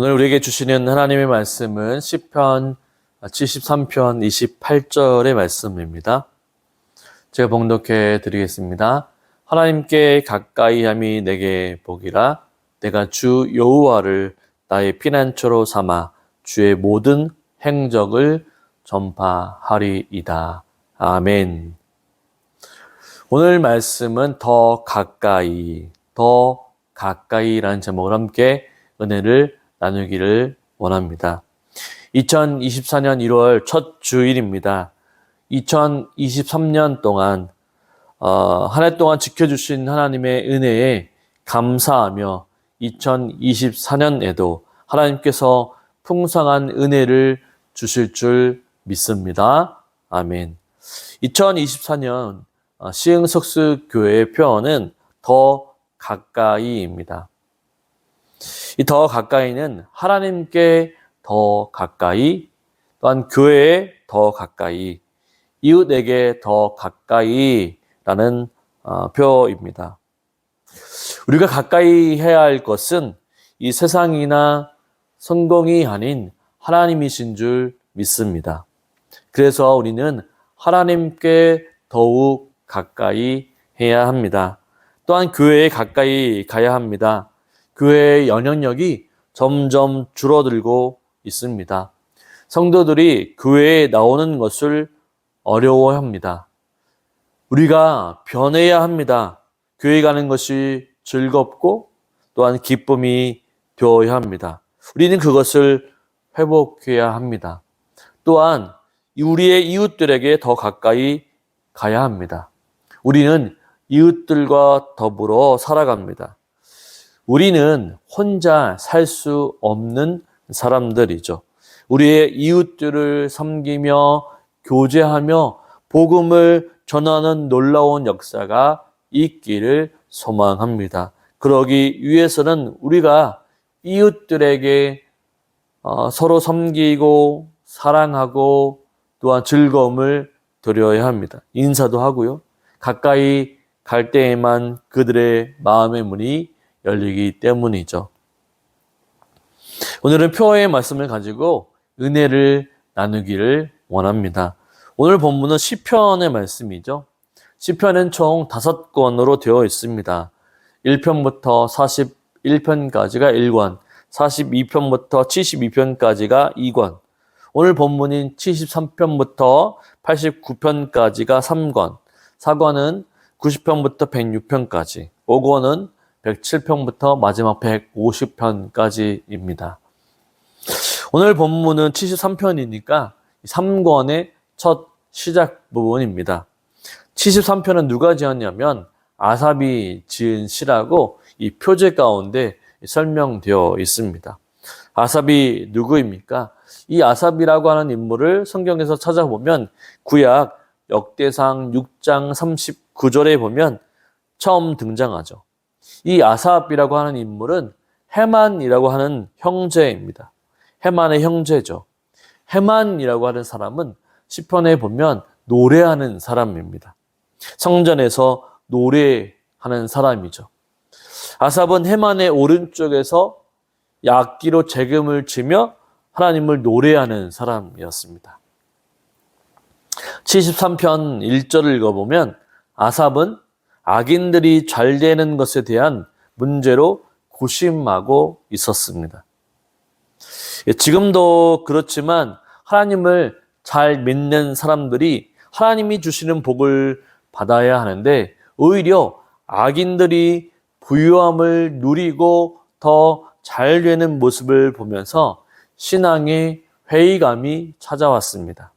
오늘 우리에게 주시는 하나님의 말씀은 시편 73편 28절의 말씀입니다. 제가 봉독해 드리겠습니다. 하나님께 가까이함이 내게 복이라. 내가 주 여호와를 나의 피난처로 삼아 주의 모든 행적을 전파하리이다. 아멘. 오늘 말씀은 더 가까이라는 제목으로 함께 은혜를 나누기를 원합니다. 2024년 1월 첫 주일입니다. 2023년 동안 한 해 동안 지켜주신 하나님의 은혜에 감사하며 2024년에도 하나님께서 풍성한 은혜를 주실 줄 믿습니다. 아멘. 2024년 시흥석수교회의 표어는 더 가까이입니다. 이 더 가까이는 하나님께 더 가까이, 또한 교회에 더 가까이, 이웃에게 더 가까이라는 표어입니다. 우리가 가까이 해야 할 것은 이 세상이나 성공이 아닌 하나님이신 줄 믿습니다. 그래서 우리는 하나님께 더욱 가까이 해야 합니다. 또한 교회에 가까이 가야 합니다. 교회의 영향력이 점점 줄어들고 있습니다. 성도들이 교회에 나오는 것을 어려워합니다. 우리가 변해야 합니다. 교회 가는 것이 즐겁고 또한 기쁨이 되어야 합니다. 우리는 그것을 회복해야 합니다. 또한 우리의 이웃들에게 더 가까이 가야 합니다. 우리는 이웃들과 더불어 살아갑니다. 우리는 혼자 살 수 없는 사람들이죠. 우리의 이웃들을 섬기며 교제하며 복음을 전하는 놀라운 역사가 있기를 소망합니다. 그러기 위해서는 우리가 이웃들에게 서로 섬기고 사랑하고 또한 즐거움을 드려야 합니다. 인사도 하고요. 가까이 갈 때에만 그들의 마음의 문이 열리기 때문이죠. 오늘은 표어의 말씀을 가지고 은혜를 나누기를 원합니다. 오늘 본문은 시편의 말씀이죠. 시편은 총 5권으로 되어 있습니다. 1편부터 41편까지가 1권, 42편부터 72편까지가 2권, 오늘 본문인 73편부터 89편까지가 3권, 4권은 90편부터 106편까지, 5권은 107편부터 마지막 150편까지입니다. 오늘 본문은 73편이니까 3권의 첫 시작 부분입니다. 73편은 누가 지었냐면 아삽이 지은 시라고 이 표제 가운데 설명되어 있습니다. 아삽이 누구입니까? 이 아삽이라고 하는 인물을 성경에서 찾아보면 구약 역대상 6장 39절에 보면 처음 등장하죠. 이 아삽이라고 하는 인물은 헤만이라고 하는 형제입니다. 헤만의 형제죠. 헤만이라고 하는 사람은 시편에 보면 노래하는 사람입니다. 성전에서 노래하는 사람이죠. 아삽은 헤만의 오른쪽에서 악기로 재금을 치며 하나님을 노래하는 사람이었습니다. 73편 1절을 읽어보면 아삽은 악인들이 잘 되는 것에 대한 문제로 고심하고 있었습니다. 지금도 그렇지만 하나님을 잘 믿는 사람들이 하나님이 주시는 복을 받아야 하는데 오히려 악인들이 부유함을 누리고 더 잘 되는 모습을 보면서 신앙의 회의감이 찾아왔습니다.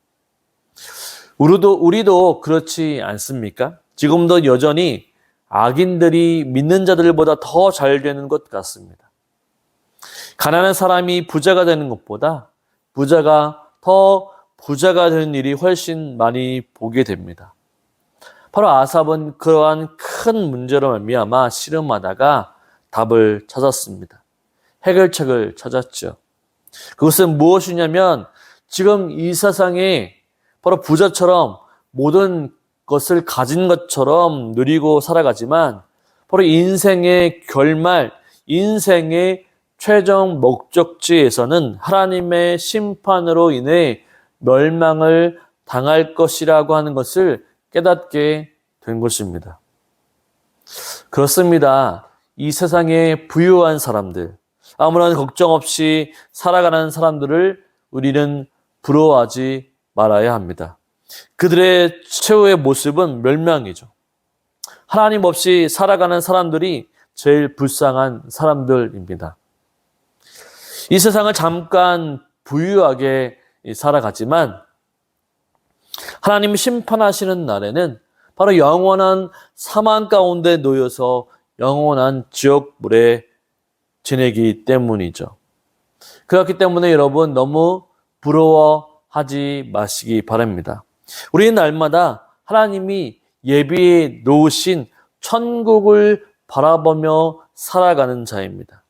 우리도 그렇지 않습니까? 지금도 여전히 악인들이 믿는 자들보다 더 잘 되는 것 같습니다. 가난한 사람이 부자가 되는 것보다 부자가 더 부자가 되는 일이 훨씬 많이 보게 됩니다. 바로 아삽은 그러한 큰 문제로 말미암아 씨름하다가 답을 찾았습니다. 해결책을 찾았죠. 그것은 무엇이냐면 지금 이 세상에 바로 부자처럼 모든 것을 가진 것처럼 누리고 살아가지만 바로 인생의 결말, 인생의 최종 목적지에서는 하나님의 심판으로 인해 멸망을 당할 것이라고 하는 것을 깨닫게 된 것입니다. 그렇습니다. 이 세상에 부유한 사람들, 아무런 걱정 없이 살아가는 사람들을 우리는 부러워하지 말아야 합니다. 그들의 최후의 모습은 멸망이죠. 하나님 없이 살아가는 사람들이 제일 불쌍한 사람들입니다. 이 세상을 잠깐 부유하게 살아가지만 하나님 심판하시는 날에는 바로 영원한 사망 가운데 놓여서 영원한 지옥불에 지내기 때문이죠. 그렇기 때문에 여러분 너무 부러워하지 마시기 바랍니다. 우리는 날마다 하나님이 예비해 놓으신 천국을 바라보며 살아가는 자입니다.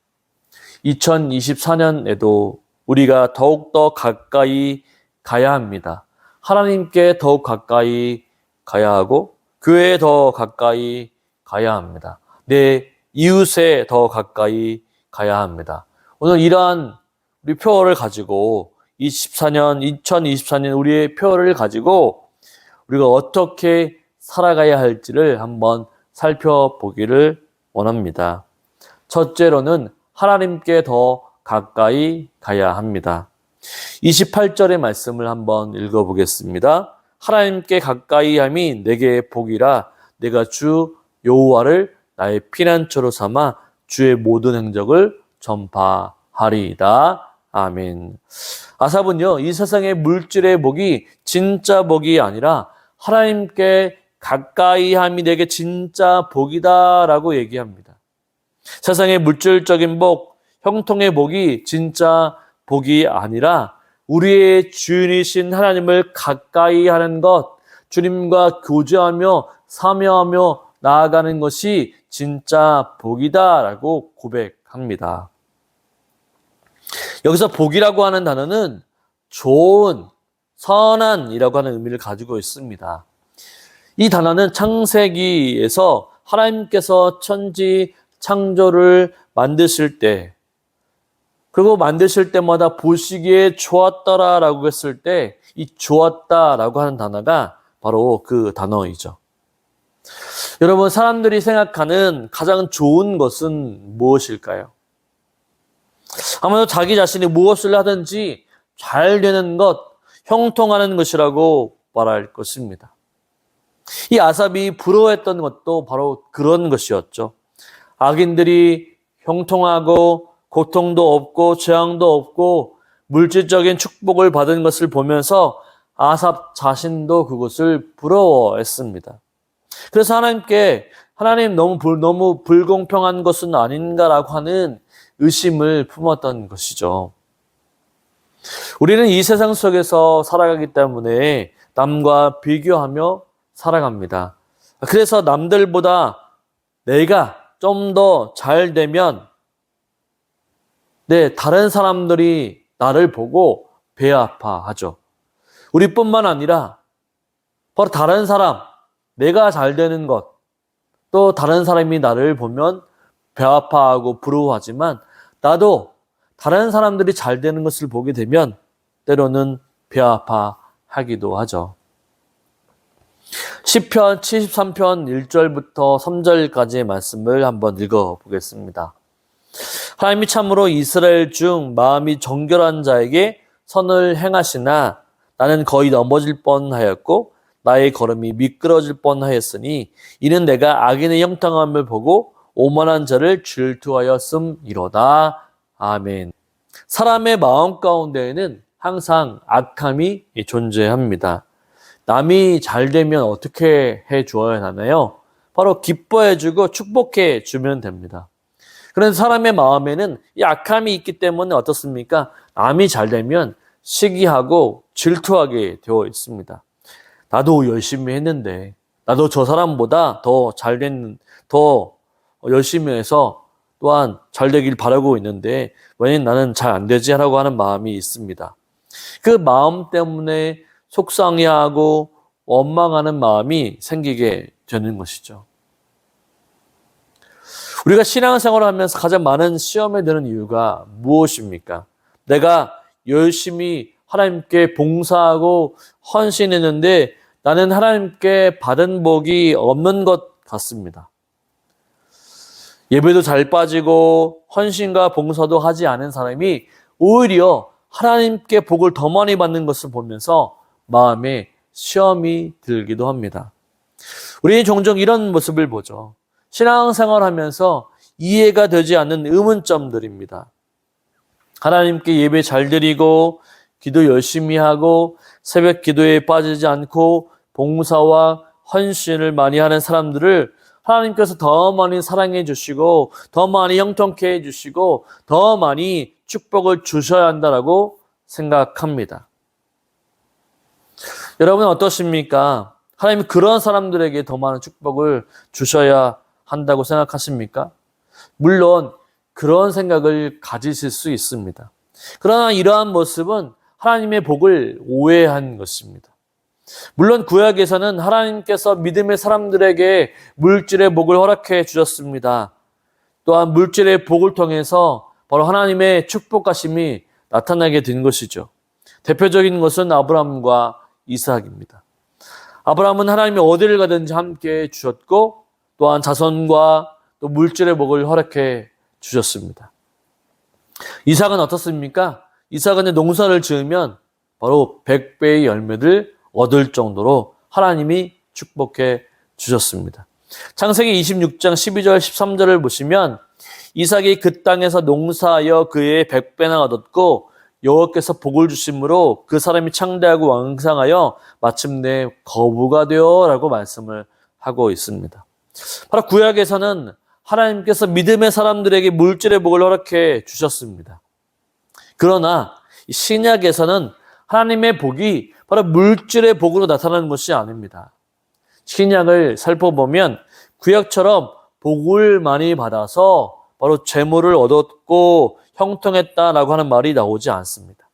2024년에도 우리가 더욱더 가까이 가야 합니다. 하나님께 더욱 가까이 가야 하고 교회에 더 가까이 가야 합니다. 내 이웃에 더 가까이 가야 합니다. 오늘 이러한 우리 표어를 가지고 2024년 우리의 표어를 가지고 우리가 어떻게 살아가야 할지를 한번 살펴보기를 원합니다. 첫째로는 하나님께 더 가까이 가야 합니다. 28절의 말씀을 한번 읽어보겠습니다. 하나님께 가까이 함이 내게 복이라 내가 주 여호와를 나의 피난처로 삼아 주의 모든 행적을 전파하리이다. 아멘. 아삽은요, 이 세상의 물질의 복이 진짜 복이 아니라 하나님께 가까이 함이 내게 진짜 복이다라고 얘기합니다. 세상의 물질적인 복, 형통의 복이 진짜 복이 아니라 우리의 주인이신 하나님을 가까이 하는 것, 주님과 교제하며 사모하며 나아가는 것이 진짜 복이다라고 고백합니다. 여기서 복이라고 하는 단어는 좋은, 선한이라고 하는 의미를 가지고 있습니다. 이 단어는 창세기에서 하나님께서 천지 창조를 만드실 때, 그리고 만드실 때마다 보시기에 좋았더라라고 했을 때 이 좋았다라고 하는 단어가 바로 그 단어이죠. 여러분, 사람들이 생각하는 가장 좋은 것은 무엇일까요? 아마도 자기 자신이 무엇을 하든지 잘 되는 것, 형통하는 것이라고 말할 것입니다. 이 아삽이 부러워했던 것도 바로 그런 것이었죠. 악인들이 형통하고 고통도 없고 재앙도 없고 물질적인 축복을 받은 것을 보면서 아삽 자신도 그것을 부러워했습니다. 그래서 하나님께 하나님 너무 불공평한 것은 아닌가라고 하는 의심을 품었던 것이죠. 우리는 이 세상 속에서 살아가기 때문에 남과 비교하며 살아갑니다. 그래서 남들보다 내가 좀 더 잘 되면 다른 사람들이 나를 보고 배 아파하죠. 우리뿐만 아니라 바로 다른 사람, 내가 잘 되는 것, 또 다른 사람이 나를 보면 배 아파하고 부러워하지만 나도 다른 사람들이 잘 되는 것을 보게 되면 때로는 배 아파하기도 하죠. 시편 73편 1절부터 3절까지의 말씀을 한번 읽어보겠습니다. 하나님이 참으로 이스라엘 중 마음이 정결한 자에게 선을 행하시나 나는 거의 넘어질 뻔하였고 나의 걸음이 미끄러질 뻔하였으니 이는 내가 악인의 형통함을 보고 오만한 자를 질투하였음이로다. 아멘. 사람의 마음 가운데에는 항상 악함이 존재합니다. 남이 잘 되면 어떻게 해주어야 하나요? 바로 기뻐해주고 축복해주면 됩니다. 그런데 사람의 마음에는 이 악함이 있기 때문에 어떻습니까? 남이 잘 되면 시기하고 질투하게 되어 있습니다. 나도 열심히 했는데, 나도 저 사람보다 더 열심히 해서 또한 잘 되길 바라고 있는데 왜 나는 잘 안 되지? 라고 하는 마음이 있습니다. 그 마음 때문에 속상해하고 원망하는 마음이 생기게 되는 것이죠. 우리가 신앙생활을 하면서 가장 많은 시험에 드는 이유가 무엇입니까? 내가 열심히 하나님께 봉사하고 헌신했는데 나는 하나님께 받은 복이 없는 것 같습니다. 예배도 잘 빠지고 헌신과 봉사도 하지 않은 사람이 오히려 하나님께 복을 더 많이 받는 것을 보면서 마음에 시험이 들기도 합니다. 우리는 종종 이런 모습을 보죠. 신앙생활 하면서 이해가 되지 않는 의문점들입니다. 하나님께 예배 잘 드리고 기도 열심히 하고 새벽 기도에 빠지지 않고 봉사와 헌신을 많이 하는 사람들을 하나님께서 더 많이 사랑해 주시고 더 많이 형통케 해 주시고 더 많이 축복을 주셔야 한다라고 생각합니다. 여러분 어떠십니까? 하나님이 그런 사람들에게 더 많은 축복을 주셔야 한다고 생각하십니까? 물론 그런 생각을 가지실 수 있습니다. 그러나 이러한 모습은 하나님의 복을 오해한 것입니다. 물론 구약에서는 하나님께서 믿음의 사람들에게 물질의 복을 허락해 주셨습니다. 또한 물질의 복을 통해서 바로 하나님의 축복하심이 나타나게 된 것이죠. 대표적인 것은 아브라함과 이삭입니다. 아브라함은 하나님이 어디를 가든지 함께 주셨고 또한 자손과 또 물질의 복을 허락해 주셨습니다. 이삭은 어떻습니까? 이삭은 농사를 지으면 바로 100배의 열매를 얻을 정도로 하나님이 축복해 주셨습니다. 창세기 26장 12절 13절을 보시면 이삭이 그 땅에서 농사하여 그의 100배나 얻었고 여호와께서 복을 주심으로 그 사람이 창대하고 왕성하여 마침내 거부가 되어 라고 말씀을 하고 있습니다. 바로 구약에서는 하나님께서 믿음의 사람들에게 물질의 복을 허락해 주셨습니다. 그러나 신약에서는 하나님의 복이 바로 물질의 복으로 나타나는 것이 아닙니다. 신약을 살펴보면 구약처럼 복을 많이 받아서 바로 재물을 얻었고 형통했다라고 하는 말이 나오지 않습니다.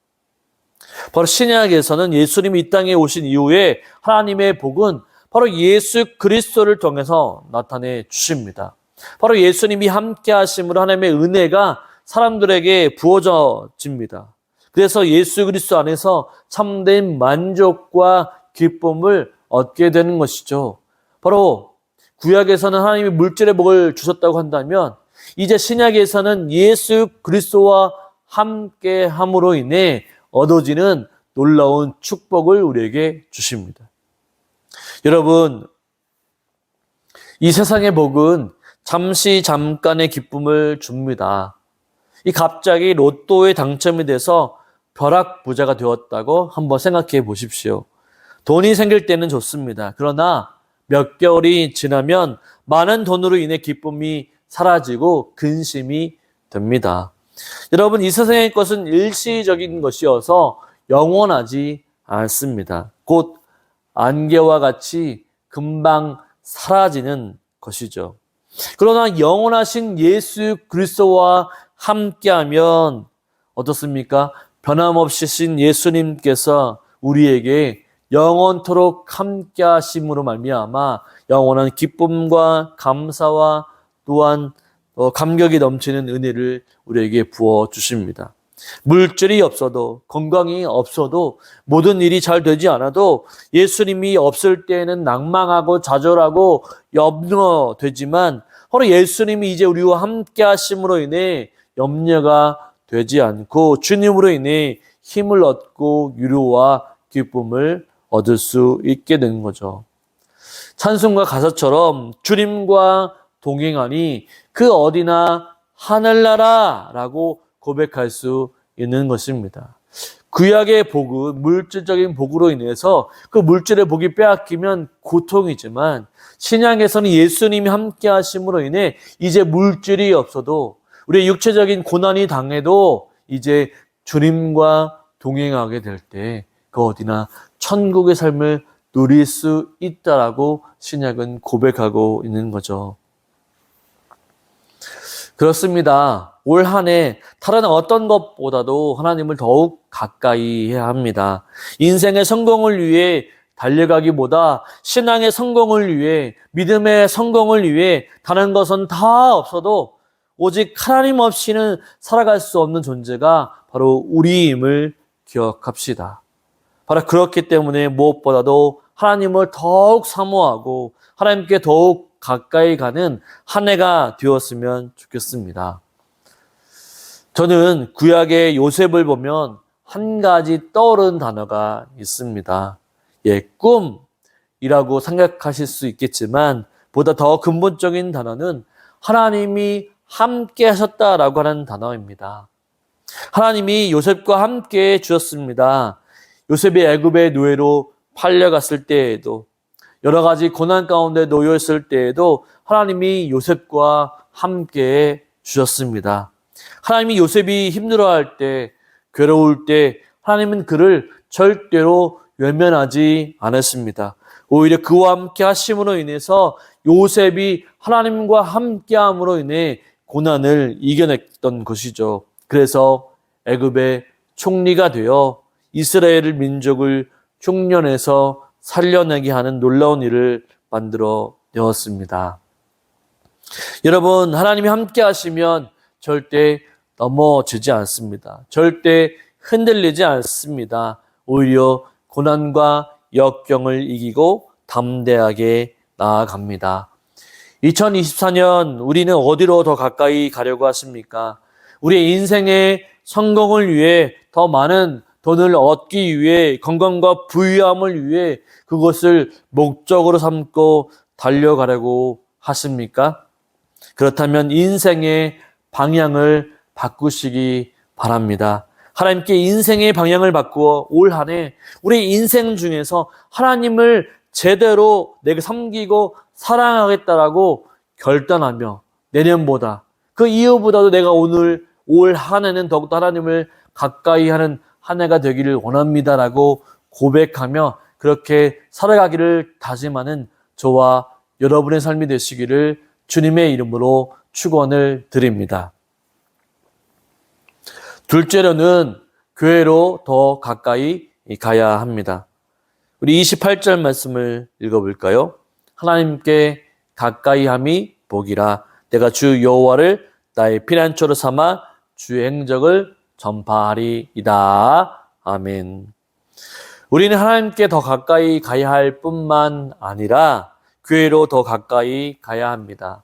바로 신약에서는 예수님이 이 땅에 오신 이후에 하나님의 복은 바로 예수 그리스도를 통해서 나타내 주십니다. 바로 예수님이 함께 하심으로 하나님의 은혜가 사람들에게 부어집니다. 그래서 예수 그리스도 안에서 참된 만족과 기쁨을 얻게 되는 것이죠. 바로 구약에서는 하나님이 물질의 복을 주셨다고 한다면 이제 신약에서는 예수 그리스도와 함께 함으로 인해 얻어지는 놀라운 축복을 우리에게 주십니다. 여러분, 이 세상의 복은 잠깐의 기쁨을 줍니다. 이 갑자기 로또에 당첨이 돼서 벼락부자가 되었다고 한번 생각해 보십시오. 돈이 생길 때는 좋습니다. 그러나 몇 개월이 지나면 많은 돈으로 인해 기쁨이 사라지고 근심이 됩니다. 여러분, 이 세상의 것은 일시적인 것이어서 영원하지 않습니다. 곧 안개와 같이 금방 사라지는 것이죠. 그러나 영원하신 예수 그리스도와 함께하면 어떻습니까? 변함없이 신 예수님께서 우리에게 영원토록 함께하심으로 말미암아 영원한 기쁨과 감사와 또한 감격이 넘치는 은혜를 우리에게 부어 주십니다. 물질이 없어도 건강이 없어도 모든 일이 잘 되지 않아도 예수님이 없을 때에는 낭망하고 좌절하고 염려되지만 바로 예수님이 이제 우리와 함께 하심으로 인해 염려가 되지 않고 주님으로 인해 힘을 얻고 위로와 기쁨을 얻을 수 있게 되는 거죠. 찬송가 가사처럼 주님과 동행하니 그 어디나 하늘나라라고 고백할 수 있는 것입니다. 구약의 복은 물질적인 복으로 인해서 그 물질의 복이 빼앗기면 고통이지만 신약에서는 예수님이 함께 하심으로 인해 이제 물질이 없어도 우리의 육체적인 고난이 당해도 이제 주님과 동행하게 될 때 그 어디나 천국의 삶을 누릴 수 있다라고 신약은 고백하고 있는 거죠. 그렇습니다. 올 한 해 다른 어떤 것보다도 하나님을 더욱 가까이 해야 합니다. 인생의 성공을 위해 달려가기보다 신앙의 성공을 위해, 믿음의 성공을 위해 다른 것은 다 없어도 오직 하나님 없이는 살아갈 수 없는 존재가 바로 우리임을 기억합시다. 바로 그렇기 때문에 무엇보다도 하나님을 더욱 사모하고 하나님께 더욱 가까이 가는 한 해가 되었으면 좋겠습니다. 저는 구약의 요셉을 보면 한 가지 떠오르는 단어가 있습니다. 꿈이라고 생각하실 수 있겠지만 보다 더 근본적인 단어는 하나님이 함께 하셨다라고 하는 단어입니다. 하나님이 요셉과 함께 주셨습니다. 요셉이 애굽의 노예로 팔려갔을 때에도, 여러 가지 고난 가운데 놓여 있을 때에도 하나님이 요셉과 함께 주셨습니다. 하나님이 요셉이 힘들어할 때, 괴로울 때 하나님은 그를 절대로 외면하지 않았습니다. 오히려 그와 함께 하심으로 인해서 요셉이 하나님과 함께 함으로 인해 고난을 이겨냈던 것이죠. 그래서 애굽의 총리가 되어 이스라엘 민족을 흉년에서 살려내게 하는 놀라운 일을 만들어 내었습니다. 여러분, 하나님이 함께 하시면 절대 넘어지지 않습니다. 절대 흔들리지 않습니다. 오히려 고난과 역경을 이기고 담대하게 나아갑니다. 2024년 우리는 어디로 더 가까이 가려고 하십니까? 우리의 인생의 성공을 위해, 더 많은 돈을 얻기 위해, 건강과 부유함을 위해 그것을 목적으로 삼고 달려가려고 하십니까? 그렇다면 인생의 방향을 바꾸시기 바랍니다. 하나님께 인생의 방향을 바꾸어 올 한 해 우리 인생 중에서 하나님을 제대로 내가 섬기고 사랑하겠다라고 결단하며 내년보다, 그 이후보다도 내가 오늘 올 한 해는 더욱더 하나님을 가까이 하는 한 해가 되기를 원합니다라고 고백하며 그렇게 살아가기를 다짐하는 저와 여러분의 삶이 되시기를 주님의 이름으로 축원을 드립니다. 둘째로는 교회로 더 가까이 가야 합니다. 우리 28절 말씀을 읽어볼까요? 하나님께 가까이함이 복이라. 내가 주 여호와를 나의 피난처로 삼아 주의 행적을 전파하리이다. 아멘. 우리는 하나님께 더 가까이 가야 할 뿐만 아니라 교회로 더 가까이 가야 합니다.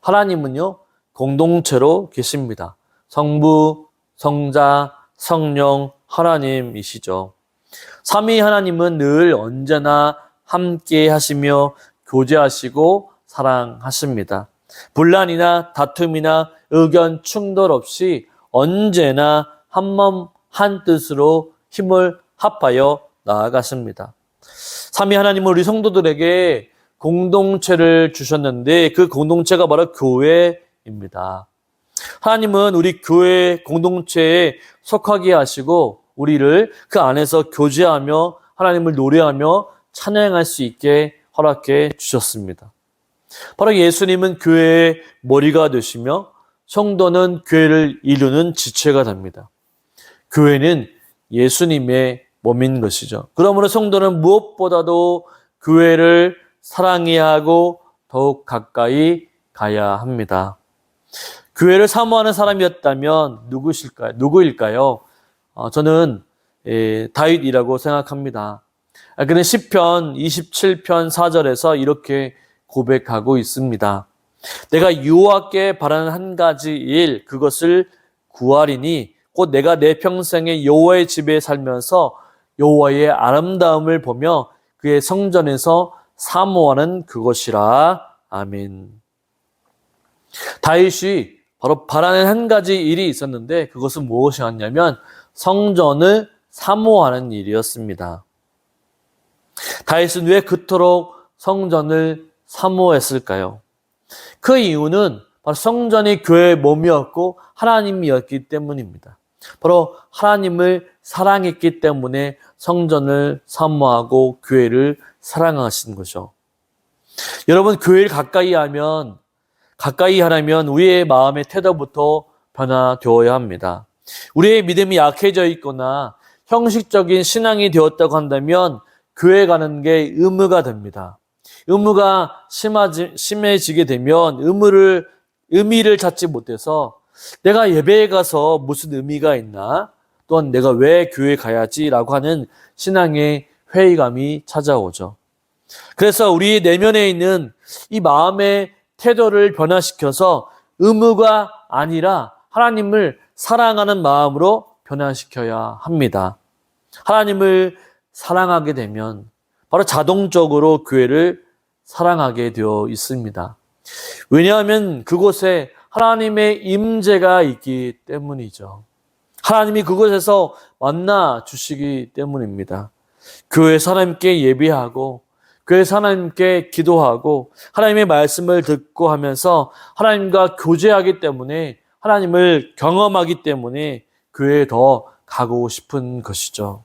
하나님은요, 공동체로 계십니다. 성부, 성자, 성령, 하나님이시죠. 삼위 하나님은 늘 언제나 함께 하시며 교제하시고 사랑하십니다. 분란이나 다툼이나 의견 충돌 없이 언제나 한 마음 한 뜻으로 힘을 합하여 나아가십니다. 삼위 하나님은 우리 성도들에게 공동체를 주셨는데 그 공동체가 바로 교회입니다. 하나님은 우리 교회 공동체에 속하게 하시고 우리를 그 안에서 교제하며 하나님을 노래하며 찬양할 수 있게 허락해 주셨습니다. 바로 예수님은 교회의 머리가 되시며 성도는 교회를 이루는 지체가 됩니다. 교회는 예수님의 몸인 것이죠. 그러므로 성도는 무엇보다도 교회를 사랑해야 하고 더욱 가까이 가야 합니다. 교회를 사모하는 사람이었다면 누구일까요? 저는 다윗이라고 생각합니다. 그는 시편 27편 4절에서 이렇게 고백하고 있습니다. 내가 여호와께 바라는 한 가지 일, 그것을 구하리니 곧 내가 내 평생에 여호와의 집에 살면서 여호와의 아름다움을 보며 그의 성전에서 사모하는 그것이라. 아멘. 다윗이 바로 바라는 한 가지 일이 있었는데 그것은 무엇이었냐면 성전을 사모하는 일이었습니다. 다윗은 왜 그토록 성전을 사모했을까요? 그 이유는 바로 성전이 교회의 몸이었고 하나님이었기 때문입니다. 바로 하나님을 사랑했기 때문에 성전을 사모하고 교회를 사랑하신 거죠. 여러분, 교회를 가까이 하려면 우리의 마음의 태도부터 변화되어야 합니다. 우리의 믿음이 약해져 있거나 형식적인 신앙이 되었다고 한다면 교회 가는 게 의무가 됩니다. 의무가 심해지게 되면 의미를 찾지 못해서 내가 예배에 가서 무슨 의미가 있나? 또한 내가 왜 교회 가야지라고 하는 신앙의 회의감이 찾아오죠. 그래서 우리 내면에 있는 이 마음의 태도를 변화시켜서 의무가 아니라 하나님을 사랑하는 마음으로 변화시켜야 합니다. 하나님을 사랑하게 되면 바로 자동적으로 교회를 사랑하게 되어 있습니다. 왜냐하면 그곳에 하나님의 임재가 있기 때문이죠. 하나님이 그곳에서 만나 주시기 때문입니다. 교회 하나님께 예배하고 교회 하나님께 기도하고 하나님의 말씀을 듣고 하면서 하나님과 교제하기 때문에 하나님을 경험하기 때문에 교회에 더 가고 싶은 것이죠.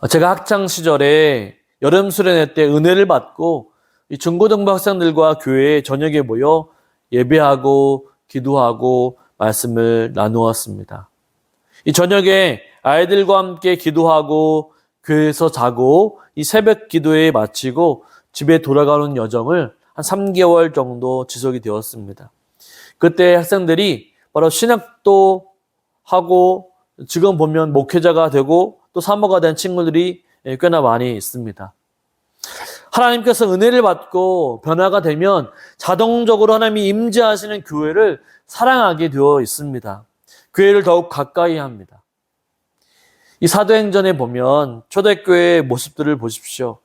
제가 학창 시절에 여름 수련회 때 은혜를 받고 이 중고등부 학생들과 교회에 저녁에 모여 예배하고 기도하고 말씀을 나누었습니다. 이 저녁에 아이들과 함께 기도하고 교회에서 자고 이 새벽 기도에 마치고 집에 돌아가는 여정을 한 3개월 정도 지속이 되었습니다. 그때 학생들이 바로 신학도 하고 지금 보면 목회자가 되고 또 사모가 된 친구들이 꽤나 많이 있습니다. 하나님께서 은혜를 받고 변화가 되면 자동적으로 하나님이 임재하시는 교회를 사랑하게 되어 있습니다. 교회를 더욱 가까이 합니다. 이 사도행전에 보면 초대교회의 모습들을 보십시오.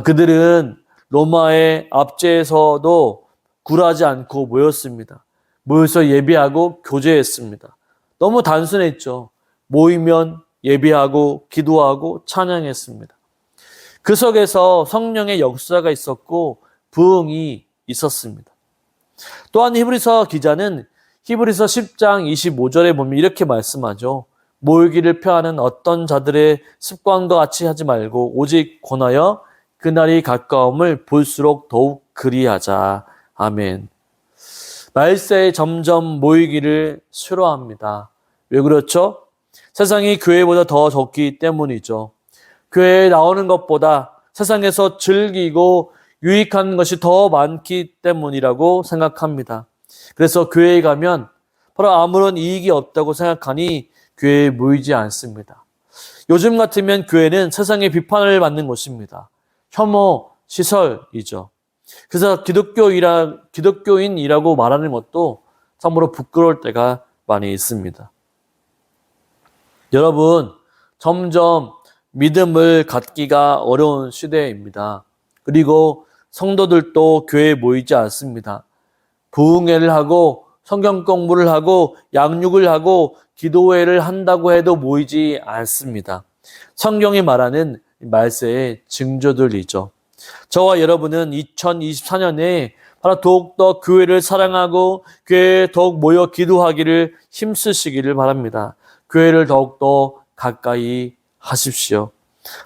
그들은 로마의 압제에서도 굴하지 않고 모였습니다. 모여서 예배하고 교제했습니다. 너무 단순했죠. 모이면 예배하고 기도하고 찬양했습니다. 그 속에서 성령의 역사가 있었고 부흥이 있었습니다. 또한 히브리서 기자는 히브리서 10장 25절에 보면 이렇게 말씀하죠. 모이기를 펴하는 어떤 자들의 습관과 같이 하지 말고 오직 권하여 그날이 가까움을 볼수록 더욱 그리하자. 아멘. 말세에 점점 모이기를 싫어합니다. 왜 그렇죠? 세상이 교회보다 더 적기 때문이죠. 교회에 나오는 것보다 세상에서 즐기고 유익한 것이 더 많기 때문이라고 생각합니다. 그래서 교회에 가면 바로 아무런 이익이 없다고 생각하니 교회에 모이지 않습니다. 요즘 같으면 교회는 세상의 비판을 받는 곳입니다. 혐오, 시설이죠. 그래서 기독교인이라고 말하는 것도 참으로 부끄러울 때가 많이 있습니다. 여러분, 점점 믿음을 갖기가 어려운 시대입니다. 그리고 성도들도 교회에 모이지 않습니다. 부흥회를 하고 성경 공부를 하고 양육을 하고 기도회를 한다고 해도 모이지 않습니다. 성경이 말하는 말세의 징조들이죠. 저와 여러분은 2024년에 바로 더욱더 교회를 사랑하고 교회에 더욱 모여 기도하기를 힘쓰시기를 바랍니다. 교회를 더욱더 가까이 하십시오.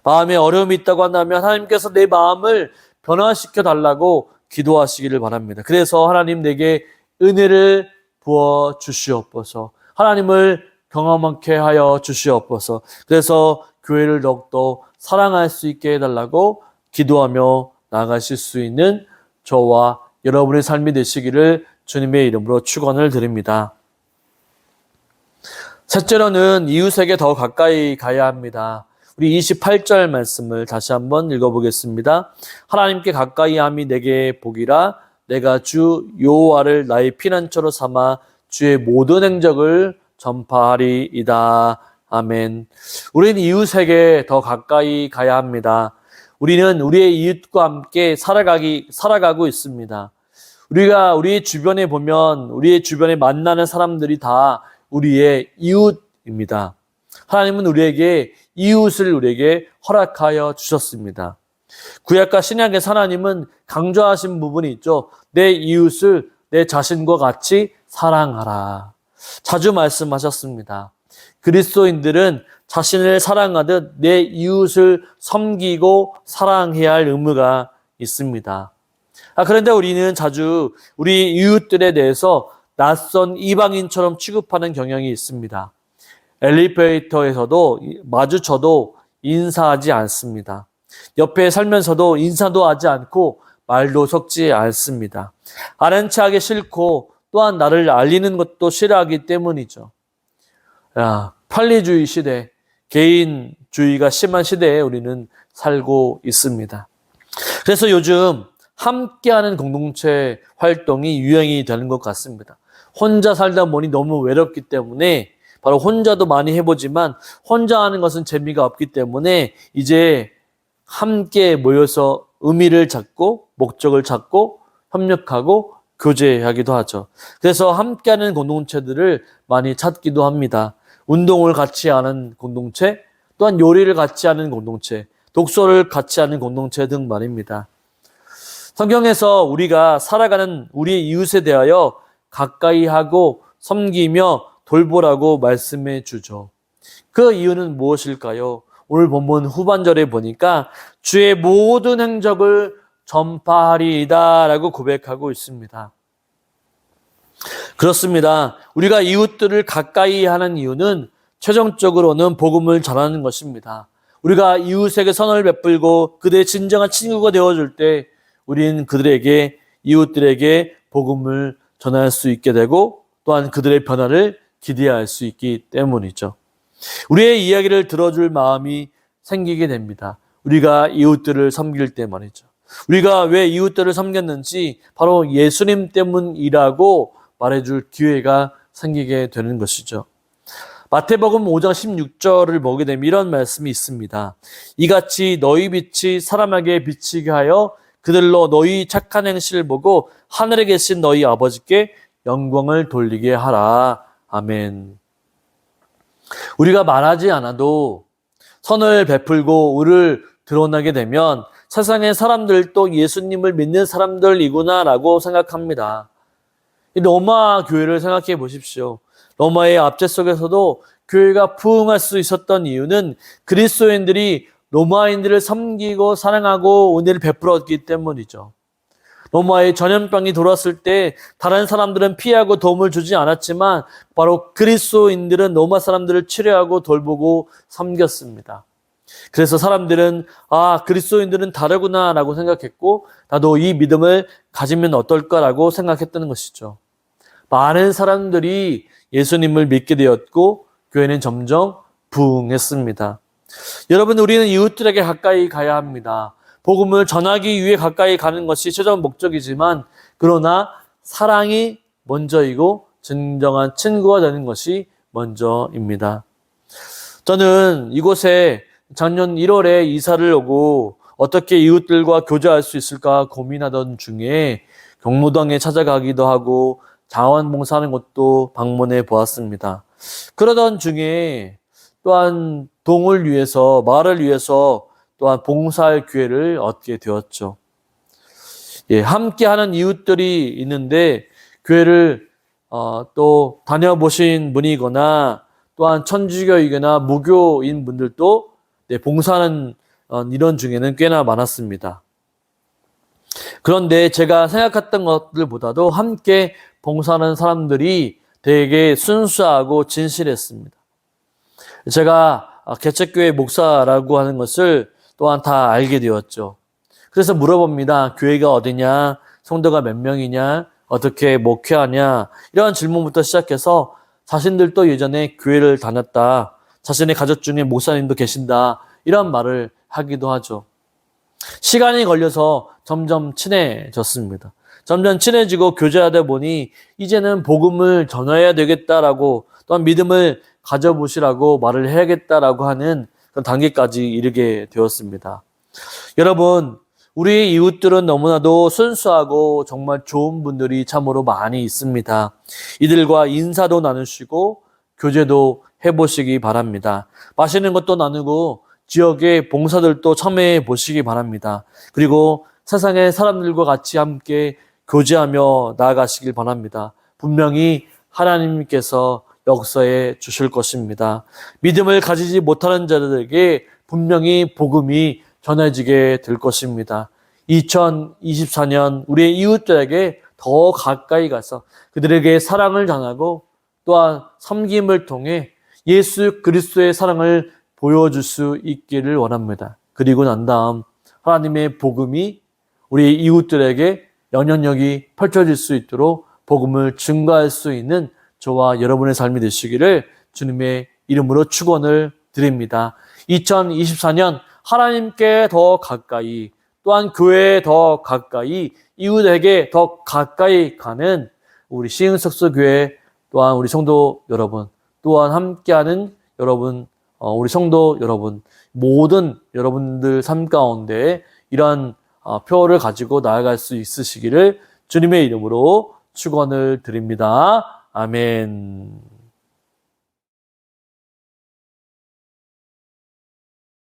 마음에 어려움이 있다고 한다면 하나님께서 내 마음을 변화시켜 달라고 기도하시기를 바랍니다. 그래서 하나님 내게 은혜를 부어 주시옵소서. 하나님을 경험하게 하여 주시옵소서. 그래서 교회를 더욱더 사랑할 수 있게 해달라고 기도하며 나아가실 수 있는 저와 여러분의 삶이 되시기를 주님의 이름으로 축원을 드립니다. 셋째로는 이웃에게 더 가까이 가야 합니다. 우리 28절 말씀을 다시 한번 읽어보겠습니다. 하나님께 가까이 함이 내게 복이라. 내가 주 여호와를 나의 피난처로 삼아 주의 모든 행적을 전파하리이다. 아멘. 우리는 이웃에게 더 가까이 가야 합니다. 우리는 우리의 이웃과 함께 살아가고 있습니다. 우리가 우리 주변에 보면 우리의 주변에 만나는 사람들이 다 우리의 이웃입니다. 하나님은 우리에게 이웃을 우리에게 허락하여 주셨습니다. 구약과 신약의 하나님은 강조하신 부분이 있죠. 내 이웃을 내 자신과 같이 사랑하라. 자주 말씀하셨습니다. 그리스도인들은 자신을 사랑하듯 내 이웃을 섬기고 사랑해야 할 의무가 있습니다. 그런데 우리는 자주 우리 이웃들에 대해서 낯선 이방인처럼 취급하는 경향이 있습니다. 엘리베이터에서도 마주쳐도 인사하지 않습니다. 옆에 살면서도 인사도 하지 않고 말도 섞지 않습니다. 아는 체하기 싫고 또한 나를 알리는 것도 싫어하기 때문이죠. 편리주의 시대, 개인주의가 심한 시대에 우리는 살고 있습니다. 그래서 요즘 함께하는 공동체 활동이 유행이 되는 것 같습니다. 혼자 살다 보니 너무 외롭기 때문에 바로 혼자도 많이 해보지만 혼자 하는 것은 재미가 없기 때문에 이제 함께 모여서 의미를 찾고 목적을 찾고 협력하고 교제하기도 하죠. 그래서 함께하는 공동체들을 많이 찾기도 합니다. 운동을 같이 하는 공동체, 또한 요리를 같이 하는 공동체, 독서를 같이 하는 공동체 등 말입니다. 성경에서 우리가 살아가는 우리의 이웃에 대하여 가까이 하고 섬기며 돌보라고 말씀해 주죠. 그 이유는 무엇일까요? 오늘 본문 후반절에 보니까 주의 모든 행적을 전파하리이다 라고 고백하고 있습니다. 그렇습니다. 우리가 이웃들을 가까이 하는 이유는 최종적으로는 복음을 전하는 것입니다. 우리가 이웃에게 선을 베풀고 그들의 진정한 친구가 되어줄 때 우리는 그들에게, 이웃들에게 복음을 전할 수 있게 되고 또한 그들의 변화를 기대할 수 있기 때문이죠. 우리의 이야기를 들어줄 마음이 생기게 됩니다. 우리가 이웃들을 섬길 때 말이죠. 우리가 왜 이웃들을 섬겼는지 바로 예수님 때문이라고 말해줄 기회가 생기게 되는 것이죠. 마태복음 5장 16절을 보게 되면 이런 말씀이 있습니다. 이같이 너희 빛이 사람에게 비치게 하여 그들로 너희 착한 행실을 보고 하늘에 계신 너희 아버지께 영광을 돌리게 하라. 아멘. 우리가 말하지 않아도 선을 베풀고 의를 드러나게 되면 세상의 사람들도 예수님을 믿는 사람들이구나라고 생각합니다. 로마 교회를 생각해 보십시오. 로마의 압제 속에서도 교회가 부흥할 수 있었던 이유는 그리스도인들이 로마인들을 섬기고 사랑하고 은혜를 베풀었기 때문이죠. 로마의 전염병이 돌았을 때 다른 사람들은 피하고 도움을 주지 않았지만 바로 그리스도인들은 로마 사람들을 치료하고 돌보고 섬겼습니다. 그래서 사람들은 그리스도인들은 다르구나 라고 생각했고 나도 이 믿음을 가지면 어떨까라고 생각했다는 것이죠. 많은 사람들이 예수님을 믿게 되었고 교회는 점점 부흥했습니다. 여러분, 우리는 이웃들에게 가까이 가야 합니다. 복음을 전하기 위해 가까이 가는 것이 최종 목적이지만 그러나 사랑이 먼저이고 진정한 친구가 되는 것이 먼저입니다. 저는 이곳에 작년 1월에 이사를 오고 어떻게 이웃들과 교제할 수 있을까 고민하던 중에 경로당에 찾아가기도 하고 자원봉사하는 곳도 방문해 보았습니다. 그러던 중에 또한 동을 위해서, 마을을 위해서 또한 봉사할 기회를 얻게 되었죠. 함께하는 이웃들이 있는데 교회를 또 다녀보신 분이거나 또한 천주교이거나 무교인 분들도 봉사하는 이런 중에는 꽤나 많았습니다. 그런데 제가 생각했던 것들보다도 함께 봉사하는 사람들이 되게 순수하고 진실했습니다. 제가 개척교회 목사라고 하는 것을 또한 다 알게 되었죠. 그래서 물어봅니다. 교회가 어디냐? 성도가 몇 명이냐? 어떻게 목회하냐? 이런 질문부터 시작해서 자신들도 예전에 교회를 다녔다. 자신의 가족 중에 목사님도 계신다. 이런 말을 하기도 하죠. 시간이 걸려서 점점 친해졌습니다. 점점 친해지고 교제하다 보니 이제는 복음을 전해야 되겠다라고 또한 믿음을 가져보시라고 말을 해야겠다라고 하는 그런 단계까지 이르게 되었습니다. 여러분, 우리 이웃들은 너무나도 순수하고 정말 좋은 분들이 참으로 많이 있습니다. 이들과 인사도 나누시고 교제도 해보시기 바랍니다. 맛있는 것도 나누고 지역의 봉사들도 참여해 보시기 바랍니다. 그리고 세상의 사람들과 같이 함께 교제하며 나아가시길 바랍니다. 분명히 하나님께서 역사해 주실 것입니다. 믿음을 가지지 못하는 자들에게 분명히 복음이 전해지게 될 것입니다. 2024년 우리의 이웃들에게 더 가까이 가서 그들에게 사랑을 전하고 또한 섬김을 통해 예수 그리스도의 사랑을 보여줄 수 있기를 원합니다. 그리고 난 다음 하나님의 복음이 우리 이웃들에게 영향력이 펼쳐질 수 있도록 복음을 증거할 수 있는 저와 여러분의 삶이 되시기를 주님의 이름으로 축원을 드립니다. 2024년 하나님께 더 가까이, 또한 교회에 더 가까이, 이웃에게 더 가까이 가는 우리 시흥석수 교회, 또한 우리 성도 여러분, 또한 함께하는 여러분, 우리 성도 여러분, 모든 여러분들 삶 가운데 이러한 표를 가지고 나아갈 수 있으시기를 주님의 이름으로 축원을 드립니다. 아멘.